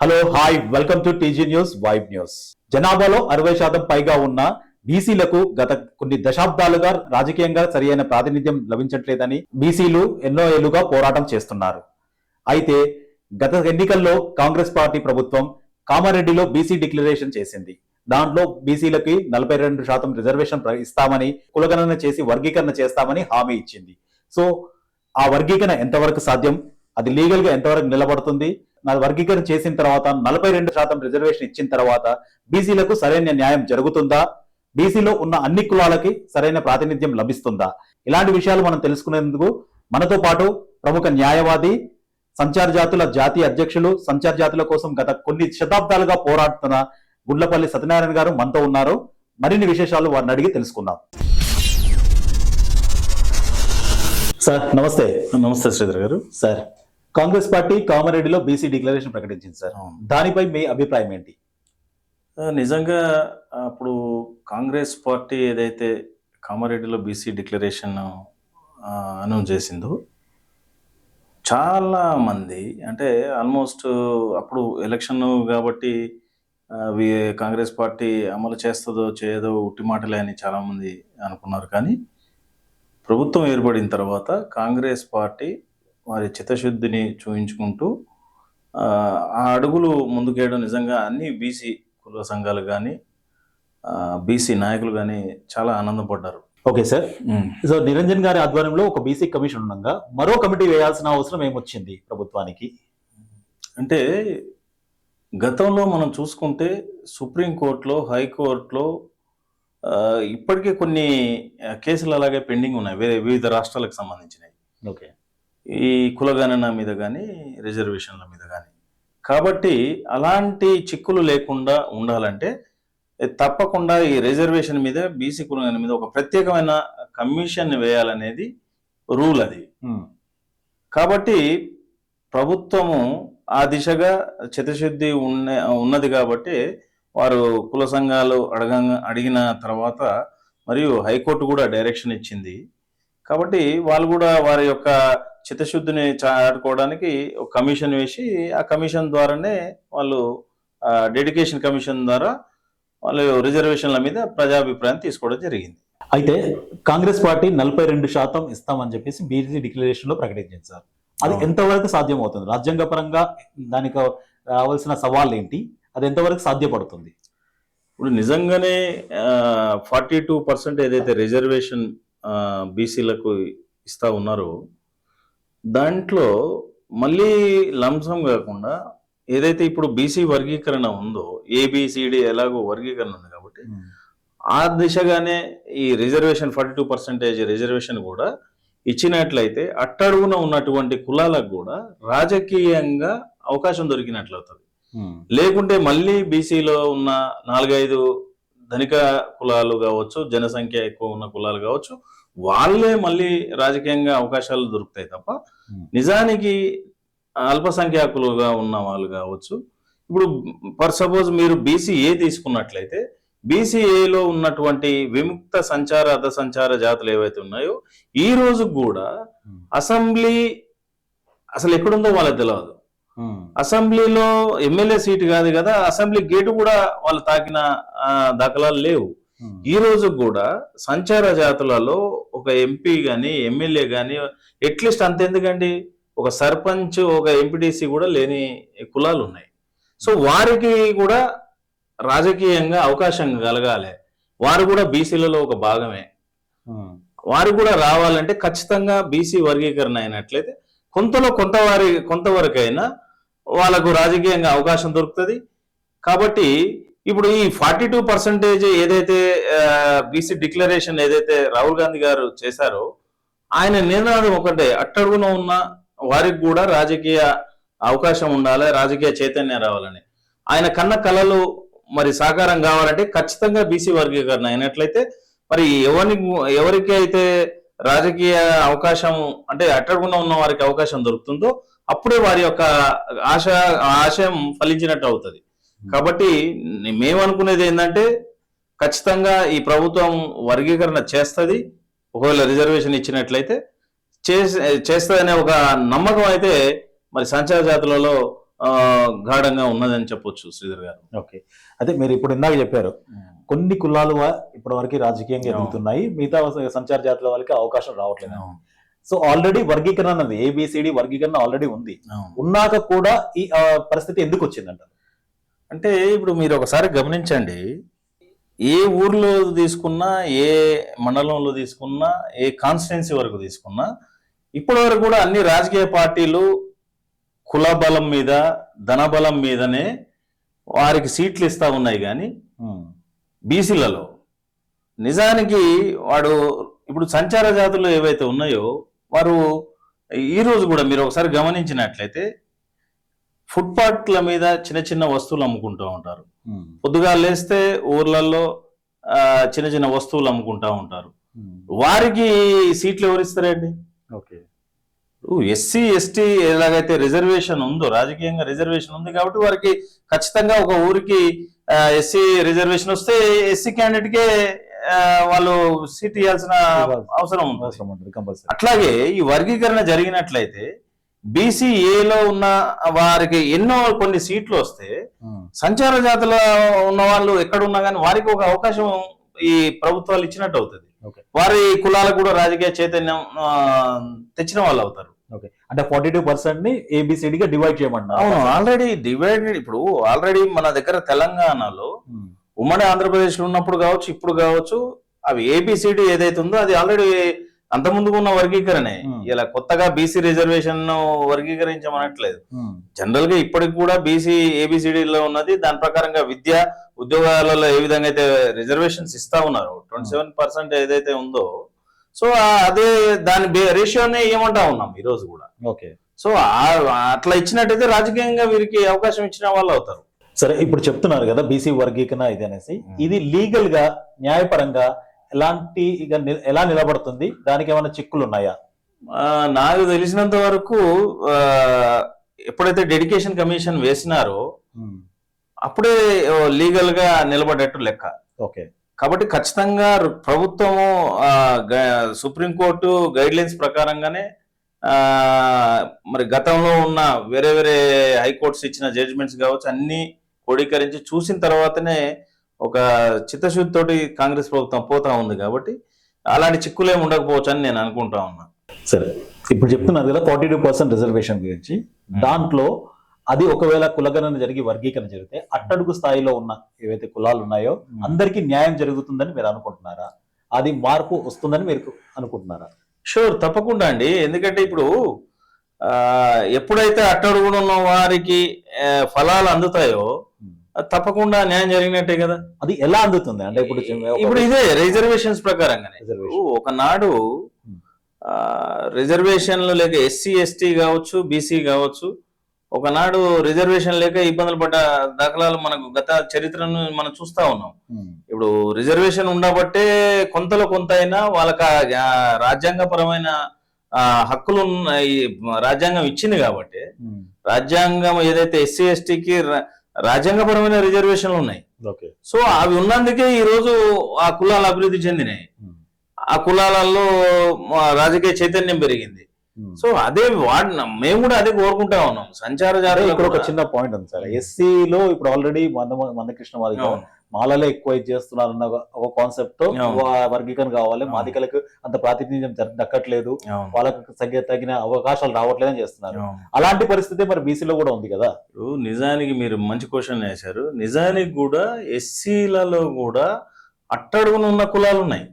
Hello hi welcome to TG news vibe news. జనాభాలో 60% పైగా ఉన్న బీసీలకు గత కొన్ని దశాబ్దాలుగా రాజకీయంగా సరియైన ప్రాతినిధ్యం లభించట్లేదని బీసీలు ఎన్నో ఏళ్లుగా పోరాటం చేస్తున్నారు. అయితే గత ఎన్నికల్లో కాంగ్రెస్ పార్టీ ప్రభుత్వం కామారెడ్డిలో బీసీ డిక్లరేషన్ చేసింది. దాంట్లో బీసీలకి 42% రిజర్వేషన్ ఇస్తామని, కులగణన చేసి వర్గీకరణ చేస్తామని హామీ ఇచ్చింది. సో ఆ వర్గీకరణ ఎంతవరకు సాధ్యం, అది లీగల్ గా ఎంతవరకు నిలబడుతుంది, వర్గీకరణ చేసిన తర్వాత 42% రిజర్వేషన్ ఇచ్చిన తర్వాత బీసీలకు సరైన న్యాయం జరుగుతుందా, బీసీలో ఉన్న అన్ని కులాలకి సరైన ప్రాతినిధ్యం లభిస్తుందా, ఇలాంటి విషయాలు మనం తెలుసుకునేందుకు మనతో పాటు ప్రముఖ న్యాయవాది, సంచార జాతుల జాతీయ అధ్యక్షులు, సంచార జాతుల కోసం గత కొన్ని శతాబ్దాలుగా పోరాడుతున్న గుండ్లపల్లి సత్యనారాయణ గారు మనతో ఉన్నారు. మరిన్ని విశేషాలు వారిని అడిగి తెలుసుకుందాం. సార్ నమస్తే. నమస్తే శ్రీధర్ గారు. సార్, కాంగ్రెస్ పార్టీ కామారెడ్డిలో బీసీ డిక్లరేషన్ ప్రకటించింది సార్, దానిపై మీ అభిప్రాయం ఏంటి? నిజంగా అప్పుడు కాంగ్రెస్ పార్టీ ఏదైతే కామారెడ్డిలో బీసీ డిక్లరేషన్ అనౌన్స్ చేసిందో చాలా మంది, అంటే ఆల్మోస్ట్ అప్పుడు ఎలక్షన్ కాబట్టి కాంగ్రెస్ పార్టీ అమలు చేస్తుందో చేయదో ఉట్టి మాటలే అని చాలామంది అనుకున్నారు. కానీ ప్రభుత్వం ఏర్పడిన తర్వాత కాంగ్రెస్ పార్టీ వారి చిత్తశుద్ధిని చూయించుకుంటూ ఆ అడుగులు ముందుకేయడం నిజంగా అన్ని బీసీ కుల సంఘాలు కానీ బీసీ నాయకులు కానీ చాలా ఆనందపడ్డారు. Okay sir. సో నిరంజన్ గారి ఆధ్వర్యంలో ఒక బీసీ కమిషన్ ఉండగా మరో కమిటీ వేయాల్సిన అవసరం ఏమొచ్చింది ప్రభుత్వానికి? అంటే గతంలో మనం చూసుకుంటే సుప్రీంకోర్టులో, హైకోర్టులో ఇప్పటికే కొన్ని కేసులు అలాగే పెండింగ్ ఉన్నాయి, వివిధ రాష్ట్రాలకు సంబంధించినవి. ఓకే, ఈ కులగణన మీద కానీ రిజర్వేషన్ల మీద కానీ. కాబట్టి అలాంటి చిక్కులు లేకుండా ఉండాలంటే తప్పకుండా ఈ రిజర్వేషన్ మీద, బీసీ కులగణన మీద ఒక ప్రత్యేకమైన కమిషన్ వేయాలనేది రూల్ అది. కాబట్టి ప్రభుత్వము ఆ దిశగా చిత్తశుద్ధి ఉన్నది కాబట్టి వారు కుల సంఘాలు అడిగిన తర్వాత మరియు హైకోర్టు కూడా డైరెక్షన్ ఇచ్చింది. కాబట్టి వాళ్ళు కూడా వారి యొక్క చిత్తశుద్ధిని చాటుకోవడానికి ఒక కమిషన్ వేసి ఆ కమిషన్ ద్వారానే వాళ్ళు డెడికేషన్ కమిషన్ ద్వారా వాళ్ళు రిజర్వేషన్ల మీద ప్రజాభిప్రాయం తీసుకోవడం జరిగింది. అయితే కాంగ్రెస్ పార్టీ 42% ఇస్తామని చెప్పేసి బీసీ డిక్లరేషన్ లో ప్రకటించింది సార్. అది ఎంతవరకు సాధ్యం అవుతుంది? రాజ్యాంగ పరంగా దానికి రావాల్సిన సవాళ్ళు ఏంటి, అది ఎంతవరకు సాధ్యపడుతుంది? ఇప్పుడు నిజంగానే 42% ఏదైతే రిజర్వేషన్ బీసీలకు ఇస్తా ఉన్నారో దాంట్లో మళ్ళీ లంసం కాకుండా ఏదైతే ఇప్పుడు బీసీ వర్గీకరణ ఉందో, ఏబిసిడి ఎలాగో వర్గీకరణ ఉంది కాబట్టి ఆ దిశగానే ఈ రిజర్వేషన్ 42% రిజర్వేషన్ కూడా ఇచ్చినట్లయితే అట్టడుగున ఉన్నటువంటి కులాలకు కూడా రాజకీయంగా అవకాశం దొరికినట్లవుతుంది. లేకుంటే మళ్ళీ బీసీలో ఉన్న 4-5 ధనిక కులాలు కావచ్చు, జనసంఖ్య ఎక్కువ ఉన్న కులాలు కావచ్చు, వాళ్ళే మళ్ళీ రాజకీయంగా అవకాశాలు దొరుకుతాయి తప్ప నిజానికి అల్పసంఖ్యాకులుగా ఉన్న వాళ్ళు కావచ్చు. ఇప్పుడు ఫర్ సపోజ్ మీరు బీసీఏ తీసుకున్నట్లయితే బీసీఏలో ఉన్నటువంటి విముక్త సంచార, అర్ధ సంచార జాతులు ఏవైతే ఉన్నాయో ఈ రోజు కూడా అసెంబ్లీ అసలు ఎక్కడుందో వాళ్ళకి తెలియదు. అసెంబ్లీలో ఎమ్మెల్యే సీటు కాదు కదా, అసెంబ్లీ గేటు కూడా వాళ్ళు తాకిన దాఖలాలు లేవు. ఈ రోజు కూడా సంచార జాతులలో ఒక ఎంపీ గాని, ఎమ్మెల్యే గాని, అట్లీస్ట్ అంతెందుకండి ఒక సర్పంచ్, ఒక ఎంపీటీసీ కూడా లేని కులాలు ఉన్నాయి. సో వారికి కూడా రాజకీయంగా అవకాశం కలగాలి. వారు కూడా బీసీలలో ఒక భాగమే. వారు కూడా రావాలంటే ఖచ్చితంగా బీసీ వర్గీకరణ అయినట్లయితే కొంతవరకైనా వాళ్ళకు రాజకీయంగా అవకాశం దొరుకుతుంది. కాబట్టి ఇప్పుడు ఈ 42% ఏదైతే బీసీ డిక్లరేషన్ ఏదైతే రాహుల్ గాంధీ గారు చేశారో ఆయన నిర్ణయం ఒకటే, అట్టడుగున ఉన్న వారికి కూడా రాజకీయ అవకాశం ఉండాలి, రాజకీయ చైతన్యం రావాలని. ఆయన కన్న కళలు మరి సాకారం కావాలంటే ఖచ్చితంగా బీసీ వర్గీకరణ అయినట్లయితే మరి ఎవరికి అయితే రాజకీయ అవకాశం, అంటే అట్టడుగున ఉన్న వారికి అవకాశం దొరుకుతుందో అప్పుడే వారి యొక్క ఆశయం ఫలించినట్టు అవుతుంది. కాబట్టి మేమనుకునేది ఏంటంటే ఖచ్చితంగా ఈ ప్రభుత్వం వర్గీకరణ చేస్తుంది, ఒకవేళ రిజర్వేషన్ ఇచ్చినట్లయితే చేస్తుందనే ఒక నమ్మకం అయితే మరి సంచార జాతులలో గాఢంగా ఉన్నదని చెప్పొచ్చు శ్రీధర్ గారు. ఓకే, అదే మీరు ఇప్పుడు ఇందాక చెప్పారు కొన్ని కులాలు ఇప్పటి వరకు రాజకీయంగా ఎదుగుతున్నాయి, మిగతా సంచార జాతుల వాళ్ళకి అవకాశం రావట్లేదు. సో ఆల్రెడీ వర్గీకరణ అన్నది ఏబిసిడి వర్గీకరణ ఆల్రెడీ ఉంది, ఉన్నాక కూడా ఈ పరిస్థితి ఎందుకు వచ్చిందంట? అంటే ఇప్పుడు మీరు ఒకసారి గమనించండి, ఏ ఊర్లో తీసుకున్నా, ఏ మండలంలో తీసుకున్నా, ఏ కాన్స్టిట్యున్సీ వరకు తీసుకున్నా, ఇప్పటి వరకు కూడా అన్ని రాజకీయ పార్టీలు కుల బలం మీద, ధన బలం మీదనే వారికి సీట్లు ఇస్తా ఉన్నాయి. కానీ బీసీలలో నిజానికి వాడు ఇప్పుడు సంచార జాతులు ఏవైతే ఉన్నాయో వారు ఈ రోజు కూడా మీరు ఒకసారి గమనించినట్లయితే ఫుట్పాత్ల మీద చిన్న చిన్న వస్తువులు అమ్ముకుంటూ ఉంటారు. పొద్దుగా లేస్తే ఊర్లలో చిన్న చిన్న వస్తువులు అమ్ముకుంటా ఉంటారు. వారికి సీట్లు ఎవరిస్తారండి? ఓకే, ఎస్సీ ఎస్టీ ఎలాగైతే రిజర్వేషన్ ఉందో, రాజకీయంగా రిజర్వేషన్ ఉంది కాబట్టి వారికి ఖచ్చితంగా ఒక ఊరికి ఎస్సీ రిజర్వేషన్ వస్తే ఎస్సీ క్యాండిడేట్కే వాళ్ళు సీట్ ఇవ్వాల్సిన అవసరం ఉంది. అట్లాగే ఈ వర్గీకరణ జరిగినట్లయితే బీసీఏలో ఉన్న వారికి ఎన్నో కొన్ని సీట్లు వస్తే సంచార జాతుల ఉన్న వాళ్ళు ఎక్కడున్నా కానీ వారికి ఒక అవకాశం ఈ ప్రభుత్వాలు ఇచ్చినట్టు అవుతుంది. వారి కులాలకు కూడా రాజకీయ చైతన్యం తెచ్చిన వాళ్ళు అవుతారు. అంటే 42% ని ఏబిసిడిగా డివైడ్ చేయమన్నారు. అవును, ఆల్రెడీ డివైడెడ్. ఇప్పుడు ఆల్రెడీ మన దగ్గర తెలంగాణలో ఉమ్మడి ఆంధ్రప్రదేశ్ లో ఉన్నప్పుడు కావచ్చు, ఇప్పుడు కావచ్చు, అవి ఏబిసిడి ఏదైతే ఉందో అది ఆల్రెడీ అంత ముందుకు ఉన్న వర్గీకరణే. ఇలా కొత్తగా బీసీ రిజర్వేషన్ వర్గీకరించమనట్లేదు. జనరల్ గా ఇప్పటికి కూడా బీసీ ఏబిసిడిలో ఉన్నది. దాని ప్రకారంగా విద్య ఉద్యోగాలలో ఏ విధంగా అయితే రిజర్వేషన్స్ ఇస్తా ఉన్నారు, 27% ఏదైతే ఉందో, సో అదే దాని రేషియోనే ఏమంటా ఉన్నాం ఈ రోజు కూడా. ఓకే, సో అట్లా ఇచ్చినట్టయితే రాజకీయంగా వీరికి అవకాశం ఇచ్చిన వాళ్ళు అవుతారు. సరే, ఇప్పుడు చెప్తున్నారు కదా బీసీ వర్గీకరణ ఇది అనేసి, ఇది లీగల్ గా న్యాయపరంగా ఎలాంటి ఎలా నిలబడుతుంది? దానికి ఏమైనా చిక్కులు ఉన్నాయా? నాకు తెలిసినంత వరకు ఎప్పుడైతే డెడికేషన్ కమిషన్ వేసినారో అప్పుడే లీగల్ గా నిలబడేట్టు లెక్క. ఓకే, కాబట్టి ఖచ్చితంగా ప్రభుత్వము సుప్రీంకోర్టు గైడ్ లైన్స్ ప్రకారంగానే మరి గతంలో ఉన్న వేరే వేరే హైకోర్ట్స్ ఇచ్చిన జడ్జిమెంట్స్ కావచ్చు అన్ని క్రోడీకరించి చూసిన తర్వాతనే ఒక చిత్తశుద్ధితోటి కాంగ్రెస్ ప్రభుత్వం పోతా ఉంది. కాబట్టి అలాంటి చిక్కులేమి ఉండకపోవచ్చు అని నేను అనుకుంటా ఉన్నా. సరే, ఇప్పుడు చెప్తున్నారు కదా 42% రిజర్వేషన్ గురించి. దాంట్లో అది ఒకవేళ కులగణన జరిగి వర్గీకరణ జరిగితే అట్టడుగు స్థాయిలో ఉన్న ఏవైతే కులాలు ఉన్నాయో అందరికీ న్యాయం జరుగుతుందని మీరు అనుకుంటున్నారా? అది మార్పు వస్తుందని మీరు అనుకుంటున్నారా? షూర్, తప్పకుండా అండి. ఎందుకంటే ఇప్పుడు ఎప్పుడైతే అట్టడుగున ఉన్న వారికి ఫలాలు అందుతాయో తప్పకుండా న్యాయం జరిగినట్టే కదా. అది ఎలా అందుతుంది అంటే ఇప్పుడు ఇదే రిజర్వేషన్స్ ప్రకారంగానే. ఒకనాడు రిజర్వేషన్లు లేక ఎస్సీ ఎస్టీ కావచ్చు, బీసీ కావచ్చు, ఒకనాడు రిజర్వేషన్ లేక ఇబ్బందులు పడ్డ దాఖలాలు మనకు గత చరిత్రను మనం చూస్తా ఉన్నాం. ఇప్పుడు రిజర్వేషన్ ఉండబట్టే కొంతలో కొంత అయినా వాళ్ళకి రాజ్యాంగపరమైన హక్కులు రాజ్యాంగం ఇచ్చింది. కాబట్టి రాజ్యాంగం ఏదైతే ఎస్సీ ఎస్టీకి రాజ్యాంగపరమైన రిజర్వేషన్లు ఉన్నాయి. సో అవి ఉన్నందుకే ఈ రోజు ఆ కులాలు అభివృద్ధి చెందినాయి. ఆ కులాలలో రాజకీయ చైతన్యం పెరిగింది. సో అదే మేము కూడా అదే కోరుకుంటా ఉన్నాం. సంచార జాతర ఇక్కడ ఒక చిన్న పాయింట్ ఉంది సార్. ఎస్సీలో ఇప్పుడు ఆల్రెడీ మందకృష్ణ మాదిగ మాలలే ఎక్కువ చేస్తున్నారన్న ఒక కాన్సెప్ట్ తో వర్గీకరణ కావాలి, మాదికలకు అంత ప్రాతినిధ్యం దక్కట్లేదు, వాళ్ళకు తగిన అవకాశాలు రావట్లేదు అని చేస్తున్నారు. అలాంటి పరిస్థితి మరి బీసీలో కూడా ఉంది కదా. నిజానికి మీరు మంచి క్వశ్చన్ వేశారు. నిజానికి కూడా ఎస్సీలలో కూడా అట్టడుగున ఉన్న కులాలు ఉన్నాయి.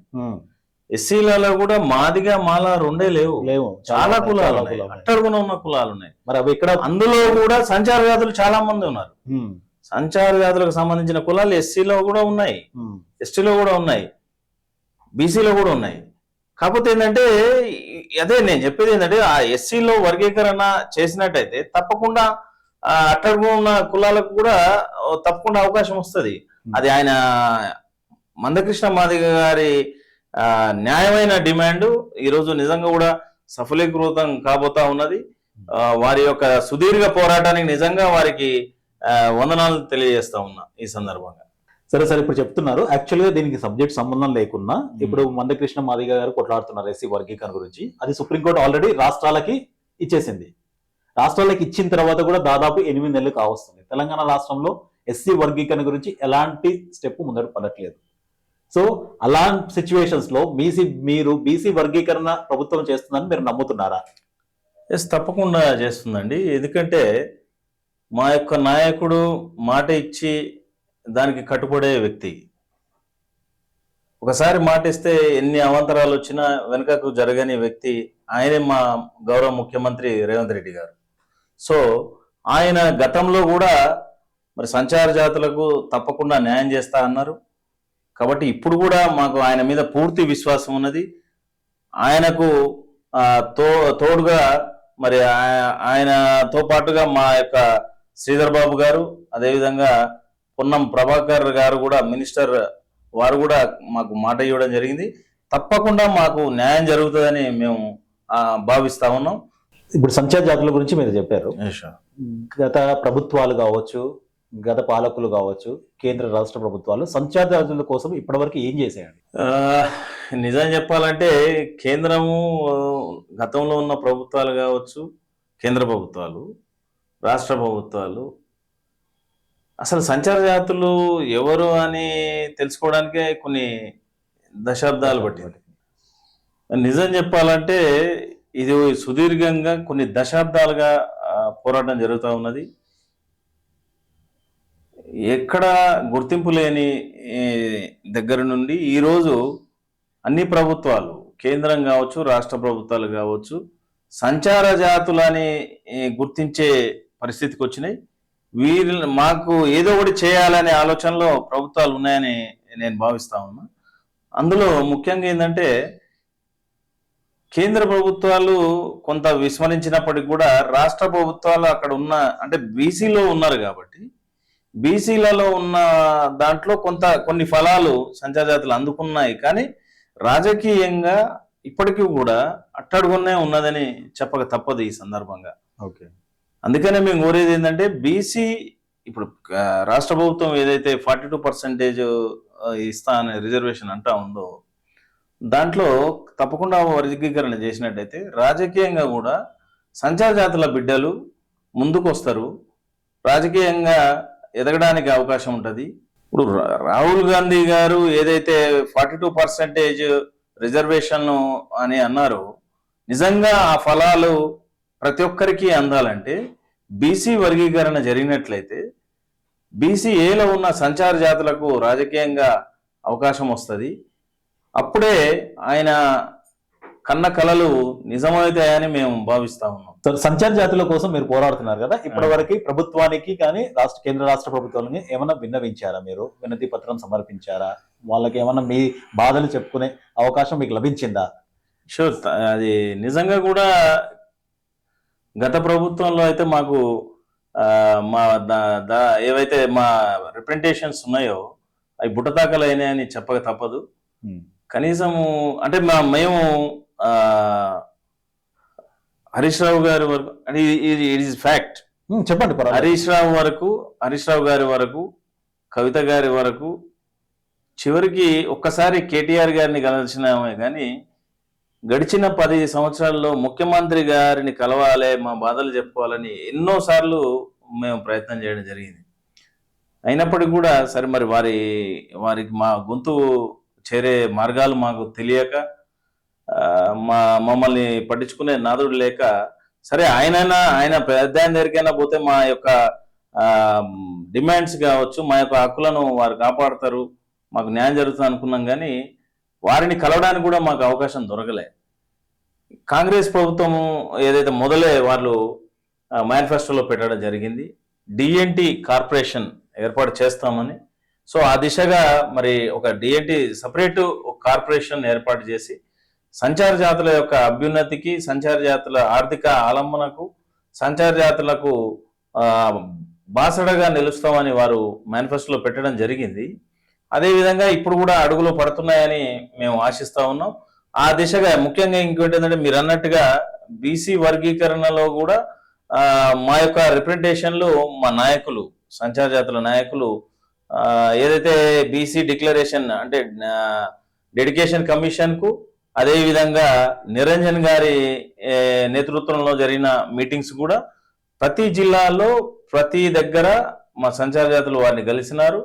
ఎస్సీలలో కూడా మాదిగా మాల రెండే లేవు, చాలా కులాలు అట్టడుగున ఉన్న కులాలు ఉన్నాయి. మరి అవి ఇక్కడ అందులో కూడా సంచార జాతులు చాలా మంది ఉన్నారు. సంచార జాతులకు సంబంధించిన కులాలు ఎస్సీలో కూడా ఉన్నాయి, ఎస్టీలో కూడా ఉన్నాయి, బీసీలో కూడా ఉన్నాయి. కాకపోతే ఏంటంటే అదే నేను చెప్పేది ఏంటంటే ఆ ఎస్సీలో వర్గీకరణ చేసినట్టయితే తప్పకుండా అట్టడుగున ఉన్న కులాలకు కూడా తప్పకుండా అవకాశం వస్తుంది. అది ఆయన మందకృష్ణ మాదిగ గారి న్యాయమైన డిమాండ్ ఈరోజు నిజంగా కూడా సఫలీకృతం కాబోతా ఉన్నది. వారి యొక్క సుదీర్ఘ పోరాటానికి నిజంగా వారికి వందనాలు తెలియజేస్తా ఉన్నా ఈ సందర్భంగా. సరే సరే, ఇప్పుడు చెప్తున్నారు యాక్చువల్గా దీనికి సబ్జెక్ట్ సంబంధం లేకున్నా ఇప్పుడు మందకృష్ణ మాదిగ గారు కొట్లాడుతున్నారు ఎస్సీ వర్గీకరణ గురించి. అది సుప్రీంకోర్టు ఆల్రెడీ రాష్ట్రాలకి ఇచ్చేసింది. రాష్ట్రాలకు ఇచ్చిన తర్వాత కూడా దాదాపు 8 నెలలు కావస్తుంది. తెలంగాణ రాష్ట్రంలో ఎస్సీ వర్గీకరణ గురించి ఎలాంటి స్టెప్ ముందడు పడట్లేదు. సో అలాంటి సిచ్యువేషన్స్ లో మీరు బీసీ వర్గీకరణ ప్రభుత్వం చేస్తుందని మీరు నమ్ముతున్నారా? ఎస్, తప్పకుండా చేస్తుందండి. ఎందుకంటే మా యొక్క నాయకుడు మాట ఇచ్చి దానికి కట్టుబడే వ్యక్తి. ఒకసారి మాట ఇస్తే ఎన్ని అవాంతరాలు వచ్చినా వెనుకకు జరగని వ్యక్తి ఆయనే మా గౌరవ ముఖ్యమంత్రి రేవంత్ రెడ్డి గారు. సో ఆయన గతంలో కూడా మరి సంచార జాతులకు తప్పకుండా న్యాయం చేస్తా అన్నారు. కాబట్టి ఇప్పుడు కూడా మాకు ఆయన మీద పూర్తి విశ్వాసం ఉన్నది. ఆయనకు తోడుగా మరి ఆయనతో పాటుగా మా యొక్క శ్రీధర్ బాబు గారు, అదేవిధంగా పొన్నం ప్రభాకర్ గారు కూడా మినిస్టర్, వారు కూడా మాకు మాట ఇవ్వడం జరిగింది. తప్పకుండా మాకు న్యాయం జరుగుతుందని మేము భావిస్తా ఉన్నాం. ఇప్పుడు సంచార జాతుల గురించి మీరు చెప్పారు. గత ప్రభుత్వాలు కావచ్చు, గత పాలకులు కావచ్చు, కేంద్ర రాష్ట్ర ప్రభుత్వాలు సంచార జాతుల కోసం ఇప్పటివరకు ఏం చేశాయండి? నిజం చెప్పాలంటే కేంద్రము, గతంలో ఉన్న ప్రభుత్వాలు కావచ్చు, కేంద్ర ప్రభుత్వాలు, రాష్ట్ర ప్రభుత్వాలు అసలు సంచార జాతులు ఎవరు అని తెలుసుకోవడానికే కొన్ని దశాబ్దాలు పట్టింది. నిజం చెప్పాలంటే ఇది సుదీర్ఘంగా కొన్ని దశాబ్దాలుగా పోరాటం జరుగుతూ ఉన్నది. ఎక్కడ గుర్తింపు లేని దగ్గర నుండి ఈరోజు అన్ని ప్రభుత్వాలు, కేంద్రం కావచ్చు, రాష్ట్ర ప్రభుత్వాలు కావచ్చు, సంచార జాతులని గుర్తించే పరిస్థితికి వచ్చినాయి. మాకు ఏదో ఒకటి చేయాలనే ఆలోచనలో ప్రభుత్వాలు ఉన్నాయని నేను భావిస్తా ఉన్నా. అందులో ముఖ్యంగా ఏంటంటే కేంద్ర ప్రభుత్వాలు కొంత విస్మరించినప్పటికీ కూడా రాష్ట్ర ప్రభుత్వాలు అక్కడ ఉన్న, అంటే బీసీలో ఉన్నారు కాబట్టి బీసీలలో ఉన్న దాంట్లో కొన్ని ఫలాలు సంచార జాతులు అందుకున్నాయి. కానీ రాజకీయంగా ఇప్పటికీ కూడా అట్టడుగునే ఉన్నదని చెప్పక తప్పదు ఈ సందర్భంగా. ఓకే, అందుకనే మేము కోరేది ఏంటంటే బీసీ ఇప్పుడు రాష్ట్ర ప్రభుత్వం ఏదైతే 42% ఇస్తా అనే రిజర్వేషన్ అంటా ఉందో దాంట్లో తప్పకుండా వర్గీకరణ చేసినట్టయితే రాజకీయంగా కూడా సంచార జాతుల బిడ్డలు ముందుకు వస్తారు, రాజకీయంగా ఎదగడానికి అవకాశం ఉంటుంది. ఇప్పుడు రాహుల్ గాంధీ గారు ఏదైతే 42% రిజర్వేషన్ అని అన్నారో, నిజంగా ఆ ఫలాలు ప్రతి ఒక్కరికి అందాలంటే బీసీ వర్గీకరణ జరిగినట్లయితే బీసీఏలో ఉన్న సంచార జాతులకు రాజకీయంగా అవకాశం వస్తుంది. అప్పుడే ఆయన కన్న కలలు నిజమవుతాయని మేము భావిస్తా ఉన్నాం. సంచార జాతుల కోసం మీరు పోరాడుతున్నారు కదా, ఇప్పటి వరకు ప్రభుత్వానికి కానీ కేంద్ర రాష్ట్ర ప్రభుత్వాలని ఏమన్నా విన్నవించారా? మీరు వినతి పత్రం సమర్పించారా? వాళ్ళకి ఏమన్నా మీ బాధలు చెప్పుకునే అవకాశం మీకు లభించిందా? షూర్, అది నిజంగా కూడా గత ప్రభుత్వంలో అయితే మాకు మా ఏవైతే మా రిప్రజెంటేషన్స్ ఉన్నాయో అవి బుట్టదాఖలు అయినాయని చెప్పక తప్పదు. కనీసము అంటే మేము హరీష్ రావు గారి వరకు, అంటే ఇట్ ఈస్ ఫ్యాక్ట్, చెప్పండి. హరీష్ రావు గారి వరకు, కవిత గారి వరకు, చివరికి ఒక్కసారి కేటీఆర్ గారిని కలసినామే కానీ గడిచిన 10 సంవత్సరాల్లో ముఖ్యమంత్రి గారిని కలవాలి, మా బాధలు చెప్పుకోవాలని ఎన్నోసార్లు మేము ప్రయత్నం చేయడం జరిగింది. అయినప్పటికీ కూడా సరే మరి వారికి మా గొంతు చేరే మార్గాలు మాకు తెలియక, మమ్మల్ని పట్టించుకునే నాదుడు లేక, సరే ఆయన పెద్ద ఆయన దగ్గరికైనా పోతే మా యొక్క డిమాండ్స్ కావచ్చు, మా యొక్క హక్కులను వారు కాపాడతారు, మాకు న్యాయం జరుగుతుంది అనుకున్నాం. కానీ వారిని కలవడానికి కూడా మాకు అవకాశం దొరకలే. కాంగ్రెస్ ప్రభుత్వం ఏదైతే మొదలే వాళ్ళు మేనిఫెస్టోలో పెట్టడం జరిగింది, డిఎన్టీ కార్పొరేషన్ ఏర్పాటు చేస్తామని. సో ఆ దిశగా మరి ఒక డిఎన్టీ సపరేట్ కార్పొరేషన్ ఏర్పాటు చేసి సంచార జాతుల యొక్క అభ్యున్నతికి, సంచార జాతుల ఆర్థిక ఆలంబనకు, సంచార జాతులకు బాసడగా నిలుస్తామని వారు మేనిఫెస్టోలో పెట్టడం జరిగింది. అదేవిధంగా ఇప్పుడు కూడా అడుగులు పడుతున్నాయని మేము ఆశిస్తా ఉన్నాం. ఆ దిశగా ముఖ్యంగా ఇంకోటి ఏంటంటే మీరు అన్నట్టుగా బీసీ వర్గీకరణలో కూడా మా యొక్క రిప్రజెంటేషన్లు మా నాయకులు, సంచార జాతుల నాయకులు ఏదైతే బీసీ డిక్లరేషన్ అంటే డెడికేషన్ కమిషన్ కు, అదేవిధంగా నిరంజన్ గారి నేతృత్వంలో జరిగిన మీటింగ్స్ కూడా ప్రతి జిల్లాలో ప్రతి దగ్గర మా సంచార జాతులు వారిని కలిసినారు.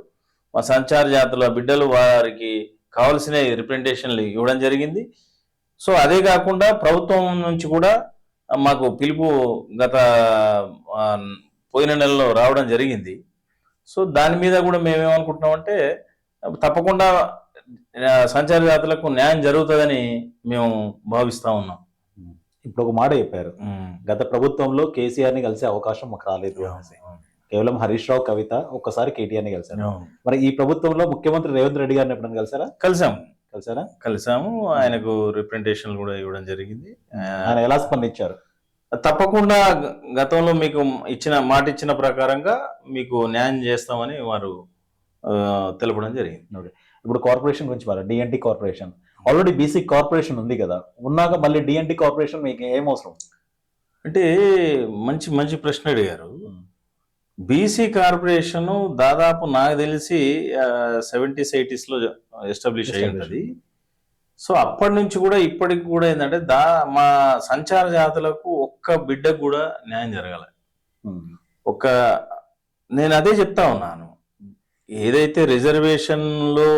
మా సంచార జాతుల బిడ్డలు వారికి కావాల్సిన రిప్రజెంటేషన్లు ఇవ్వడం జరిగింది. సో అదే కాకుండా ప్రభుత్వం నుంచి కూడా మాకు పిలుపు గత ఆ, పోయిన నెలలో రావడం జరిగింది. సో దాని మీద కూడా మేమేమనుకుంటున్నామంటే తప్పకుండా సంచార జాతులకు న్యాయం జరుగుతుందని మేము భావిస్తా ఉన్నాం. ఇప్పుడు ఒక మాట చెప్పారు, గత ప్రభుత్వంలో కేసీఆర్ ని కలిసే అవకాశం మాకు రాలేదు అనేసి. కేవలం హరీష్ రావు, కవిత, ఒక్కసారి కేటీఆర్ ని కలిసారు. మరి ఈ ప్రభుత్వంలో ముఖ్యమంత్రి రేవంత్ రెడ్డి గారిని ఎప్పుడైనా కలిసారా? కలిసాము. ఆయనకు రిప్రజెంటేషన్లు కూడా ఇవ్వడం జరిగింది. ఆయన ఎలా స్పందించారు? తప్పకుండా గతంలో మీకు మాట ఇచ్చిన ప్రకారంగా మీకు న్యాయం చేస్తామని వారు తెలపడం జరిగింది. ఇప్పుడు కార్పొరేషన్ గురించి మరి DNT corporation already BC corporation ఉంది కదా, ఉన్నాక మళ్ళీ డిఎన్టీ కార్పొరేషన్ మీకు ఏం అవసరం? అంటే మంచి ప్రశ్న అడిగారు. బీసీ కార్పొరేషన్ దాదాపు నాకు తెలిసి 70s 80s లో ఎస్టాబ్లిష్ అయ్యి ఉంటుంది. సో అప్పటి నుంచి కూడా ఇప్పటికి కూడా ఏంటంటే మా సంచార జాతులకు ఒక్క బిడ్డకు కూడా న్యాయం జరగాలి. నేను అదే చెప్తా ఉన్నాను, ఏదైతే రిజర్వేషన్ లో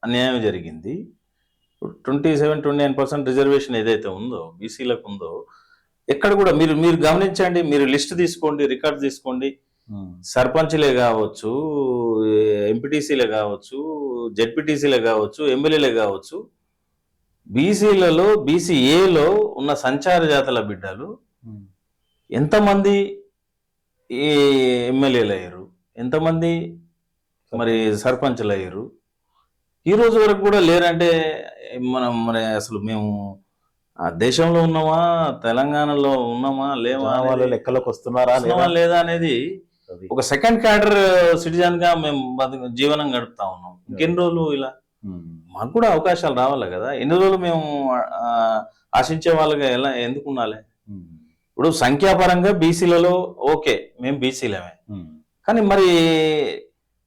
అన్యాయం జరిగింది, 27-29% రిజర్వేషన్ ఏదైతే ఉందో బీసీలకు ఉందో, ఎక్కడ కూడా మీరు గమనించండి, మీరు లిస్ట్ తీసుకోండి, రికార్డ్ తీసుకోండి, సర్పంచ్లే కావచ్చు, ఎంపీటీసీలే కావచ్చు, జెడ్పీటీసీలే కావచ్చు, ఎమ్మెల్యేలే కావచ్చు, బీసీలలో బీసీఏలో ఉన్న సంచార జాతుల బిడ్డలు ఎంతమంది ఎమ్మెల్యేలు అయ్యారు, ఎంతమంది మరి సర్పంచ్లు అయ్యారు, ఈ రోజు వరకు కూడా లేరంటే మరి అసలు మేము ఆ దేశంలో ఉన్నామా, తెలంగాణలో ఉన్నామా, లేవా, వాళ్ళు లెక్కలోకి వస్తున్నారా లేదా అనేది ఒక సెకండ్ క్యాడర్ సిటిజన్ గా మేము జీవనం గడుపుతా ఉన్నాం. ఇంకెన్ని రోజులు ఇలా? మాకు కూడా అవకాశాలు రావాలి కదా. ఎన్ని రోజులు మేము ఆశించే వాళ్ళగా ఎందుకు ఉండాలి? ఇప్పుడు సంఖ్యాపరంగా బీసీలలో ఓకే, మేము బీసీలమే, కానీ మరి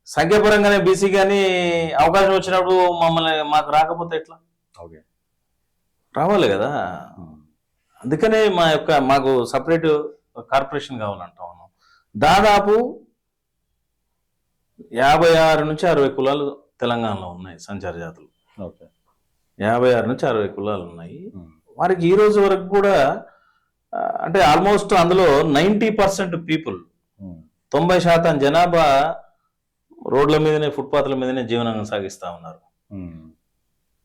సంఖ్యాపరంగానే బీసీ కానీ అవకాశం వచ్చినప్పుడు మాకు రాకపోతే ఎట్లా? రావాలి కదా. అందుకనే మాకు సపరేట్ కార్పొరేషన్ కావాలంటా ఉన్నాం. దాదాపు 56 నుంచి 60 కులాలు తెలంగాణలో ఉన్నాయి సంచార జాతులు. 56 నుంచి 60 కులాలు ఉన్నాయి. వారికి ఈ రోజు వరకు కూడా అంటే ఆల్మోస్ట్ అందులో 90% పీపుల్, 90% జనాభా రోడ్ల మీదనే, ఫుట్పాత్ల మీదనే జీవనం సాగిస్తా ఉన్నారు.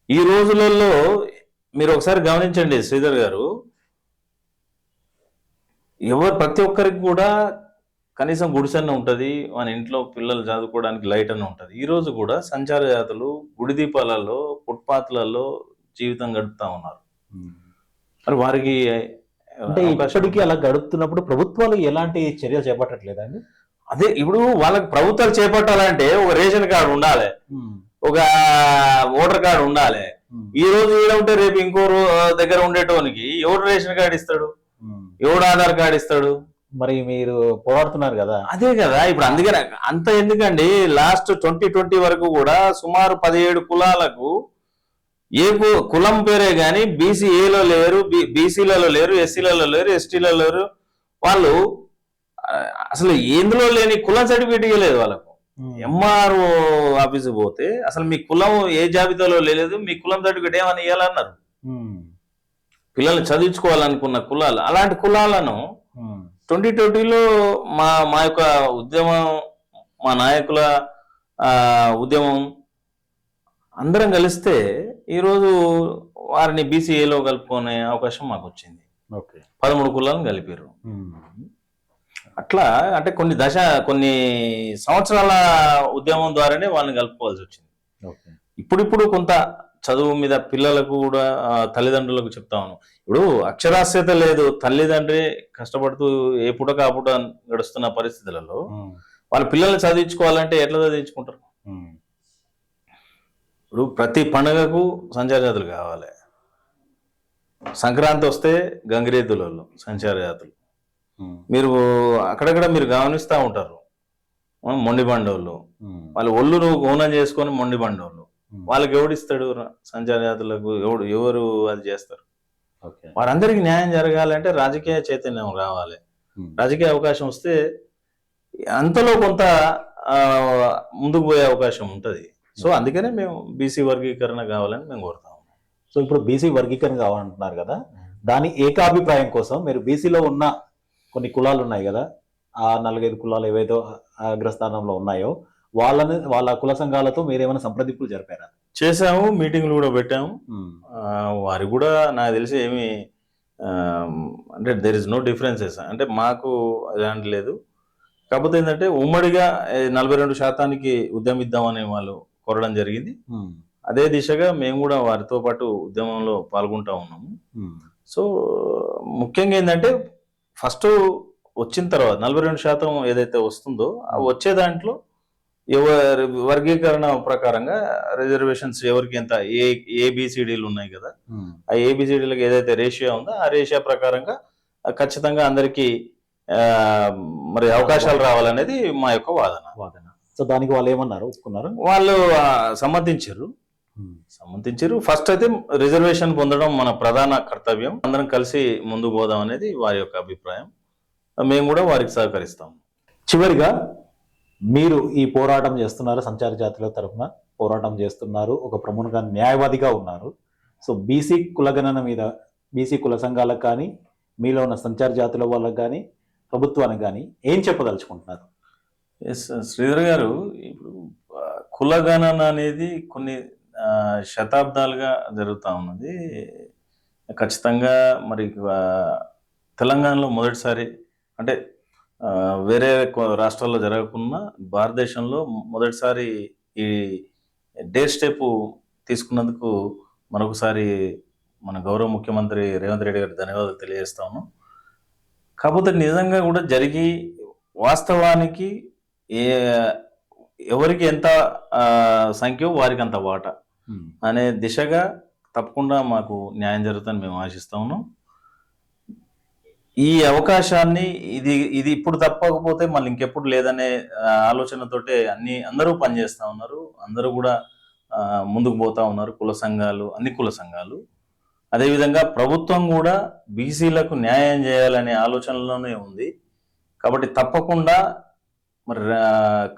ఈ రోజులలో మీరు ఒకసారి గమనించండి శ్రీధర్ గారు, ప్రతి ఒక్కరికి కూడా కనీసం గుడిసెన్న ఉంటుంది, మన ఇంట్లో పిల్లలు చదువుకోవడానికి లైట్ అన్న ఉంటుంది. ఈ రోజు కూడా సంచార జాతులు గుడి దీపాలలో, ఫుట్పాత్లలో జీవితం గడుపుతా ఉన్నారు. మరి వారికి అంటే ఇప్పటికీ అలా గడుపుతున్నప్పుడు ప్రభుత్వాలు ఎలాంటి చర్యలు చేపట్టట్లేదండి? అదే ఇప్పుడు వాళ్ళకి ప్రభుత్వాలు చేపట్టాలంటే ఒక రేషన్ కార్డు ఉండాలి, ఒక ఓటర్ కార్డు ఉండాలి. ఈ రోజు ఈడ ఉంటే రేపు ఇంకో దగ్గర ఉండేటోనికి ఎవడు రేషన్ కార్డు ఇస్తాడు, ఎవడు ఆధార్ కార్డు ఇస్తాడు? మరి మీరు పోరాడుతున్నారు కదా. అదే కదా. ఇప్పుడు అందుకనే అంత ఎందుకండి, లాస్ట్ 2020 వరకు కూడా సుమారు 17 కులాలకు ఏ కులం పేరే గాని బీసీఏలో లేరు, బీసీలలో లేరు, ఎస్సీలలో లేరు, ఎస్టీలలో లేరు. వాళ్ళు అసలు ఎందులో లేని కులం సర్టిఫికేట్ ఇవ్వలేదు వాళ్ళకు. ఎంఆర్ఓ ఆఫీసు పోతే అసలు మీ కులం ఏ జాబితాలో లేదు, మీ కులం సర్టిఫికేట్ ఏమని ఇవ్వాలన్నారు. పిల్లల్ని చదివించుకోవాలనుకున్న కులాలు, అలాంటి కులాలను 2020లో మా యొక్క ఉద్యమం, మా నాయకుల ఉద్యమం అందరం కలిస్తే ఈరోజు వారిని బీసీఏలో కలుపుకునే అవకాశం మాకు వచ్చింది. 13 కులాలను కలిపారు. అట్లా అంటే కొన్ని సంవత్సరాల ఉద్యమం ద్వారానే వాళ్ళని కలుపుకోవాల్సి వచ్చింది. ఇప్పుడు కొంత చదువు మీద పిల్లలకు కూడా తల్లిదండ్రులకు చెప్తాను. ఇప్పుడు అక్షరాస్యత లేదు, తల్లిదండ్రి కష్టపడుతూ ఏ పూట కాపుట గడుస్తున్న పరిస్థితులలో వాళ్ళ పిల్లల్ని చదివించుకోవాలంటే ఎట్లా చదివించుకుంటారు? ఇప్పుడు ప్రతి పండుగకు సంచార జాతులు కావాలి. సంక్రాంతి వస్తే గంగిరెద్దులలో సంచార జాతులు. మీరు అక్కడక్కడ మీరు గమనిస్తూ ఉంటారు, మొండి బండోళ్ళు, వాళ్ళు ఒళ్ళు గౌనం చేసుకొని మొండి బండోళ్ళు. వాళ్ళకి ఎవడిస్తాడు సంచార జాతులకు? ఎవరు అది చేస్తారు? వారందరికీ న్యాయం జరగాలంటే రాజకీయ చైతన్యం రావాలి. రాజకీయ అవకాశం వస్తే అంతలో కొంత ఆ, ముందుకు పోయే అవకాశం ఉంటుంది. సో అందుకనే మేము బీసీ వర్గీకరణ కావాలని మేము కోరుతాము. సో ఇప్పుడు బీసీ వర్గీకరణ కావాలంటున్నారు కదా, దాని ఏకాభిప్రాయం కోసం మీరు బీసీలో ఉన్న కొన్ని కులాలు ఉన్నాయి కదా, ఆ 4-5 కులాలు ఏవైతే అగ్రస్థానంలో ఉన్నాయో వాళ్ళ కుల సంఘాలతో మీరు ఏమైనా సంప్రదింపులు జరిపారా? చేసాము, మీటింగ్లు కూడా పెట్టాము. వారి కూడా నాకు తెలిసి ఏమి అంటే దెర్ ఇస్ నో డిఫరెన్సెస్, అంటే మాకు అలాంటి లేదు. కాకపోతే ఏంటంటే ఉమ్మడిగా 42% ఉద్యమిద్దామని వాళ్ళు కోరడం జరిగింది. అదే దిశగా మేము కూడా వారితో పాటు ఉద్యమంలో పాల్గొంటా ఉన్నాము. సో ముఖ్యంగా ఏంటంటే ఫస్ట్ వచ్చిన తర్వాత 42% ఏదైతే వస్తుందో ఆ వచ్చే దాంట్లో ఎవరి వర్గీకరణ ప్రకారంగా రిజర్వేషన్స్ ఎవరికి ఎంత ఏబిసిడీలు ఉన్నాయి కదా, ఆ ఏబిసిడీలకు ఏదైతే రేషియో ఉందో ఆ రేషియో ప్రకారంగా ఖచ్చితంగా అందరికీ మరి అవకాశాలు రావాలనేది మా యొక్క వాదన. సో దానికి వాళ్ళు ఏమన్నారు, ఒప్పుకున్నారు? వాళ్ళు సమ్మతించారు. ఫస్ట్ అయితే రిజర్వేషన్ పొందడం మన ప్రధాన కర్తవ్యం, అందరం కలిసి ముందుకు పోదాం అనేది వారి యొక్క అభిప్రాయం. మేము కూడా వారికి సహకరిస్తాం. చివరిగా మీరు ఈ పోరాటం చేస్తున్నారు, సంచార జాతుల తరఫున పోరాటం చేస్తున్నారు, ఒక ప్రముఖ న్యాయవాదిగా ఉన్నారు. సో బీసీ కులగణన మీద బీసీ కుల సంఘాలకు కానీ, మీలో ఉన్న సంచార జాతుల వాళ్ళకి కానీ, ప్రభుత్వానికి కానీ ఏం చెప్పదలుచుకుంటున్నారు? ఎస్ శ్రీధర్ గారు, ఇప్పుడు కులగణన అనేది కొన్ని శతాబ్దాలుగా జరుగుతూ ఉన్నది. ఖచ్చితంగా మరి తెలంగాణలో మొదటిసారి, అంటే వేరే రాష్ట్రాల్లో జరగకుండా భారతదేశంలో మొదటిసారి ఈ డేర్ స్టెప్ తీసుకున్నందుకు మరొకసారి మన గౌరవ ముఖ్యమంత్రి రేవంత్ రెడ్డి గారికి ధన్యవాదాలు తెలియజేస్తాము. కాకపోతే నిజంగా కూడా జరిగి వాస్తవానికి ఎవరికి ఎంత సంఖ్య వారికి అంత వాటా అనే దిశగా తప్పకుండా మాకు న్యాయం జరుగుతుందని మేము ఆశిస్తా ఉన్నాం. ఈ అవకాశాన్ని ఇది ఇప్పుడు తప్పకపోతే మళ్ళీ ఇంకెప్పుడు లేదనే ఆలోచనతోటే అందరూ పనిచేస్తూ ఉన్నారు. అందరూ కూడా ముందుకు పోతా ఉన్నారు, కుల సంఘాలు, అన్ని కుల సంఘాలు. అదేవిధంగా ప్రభుత్వం కూడా బీసీలకు న్యాయం చేయాలనే ఆలోచనలోనే ఉంది. కాబట్టి తప్పకుండా మరి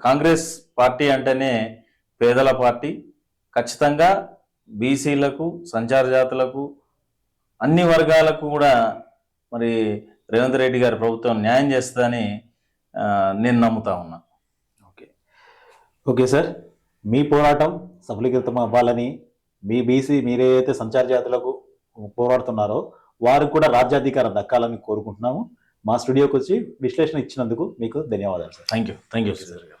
కాంగ్రెస్ పార్టీ అంటేనే పేదల పార్టీ. ఖచ్చితంగా బీసీలకు, సంచార జాతులకు, అన్ని వర్గాలకు కూడా మరి రేవంత్ రెడ్డి గారి ప్రభుత్వం న్యాయం చేస్తుందని నేను నమ్ముతా ఉన్నా. ఓకే సార్, మీ పోరాటం సఫలీకృతం అవ్వాలని, మీరేదైతే సంచార జాతులకు పోరాడుతున్నారో వారికి కూడా రాజ్యాధికారం దక్కాలని కోరుకుంటున్నాము. మా స్టూడియోకి వచ్చి విశ్లేషణ ఇచ్చినందుకు మీకు ధన్యవాదాలు సార్. థ్యాంక్ యూ శ్రీధర్ గారు.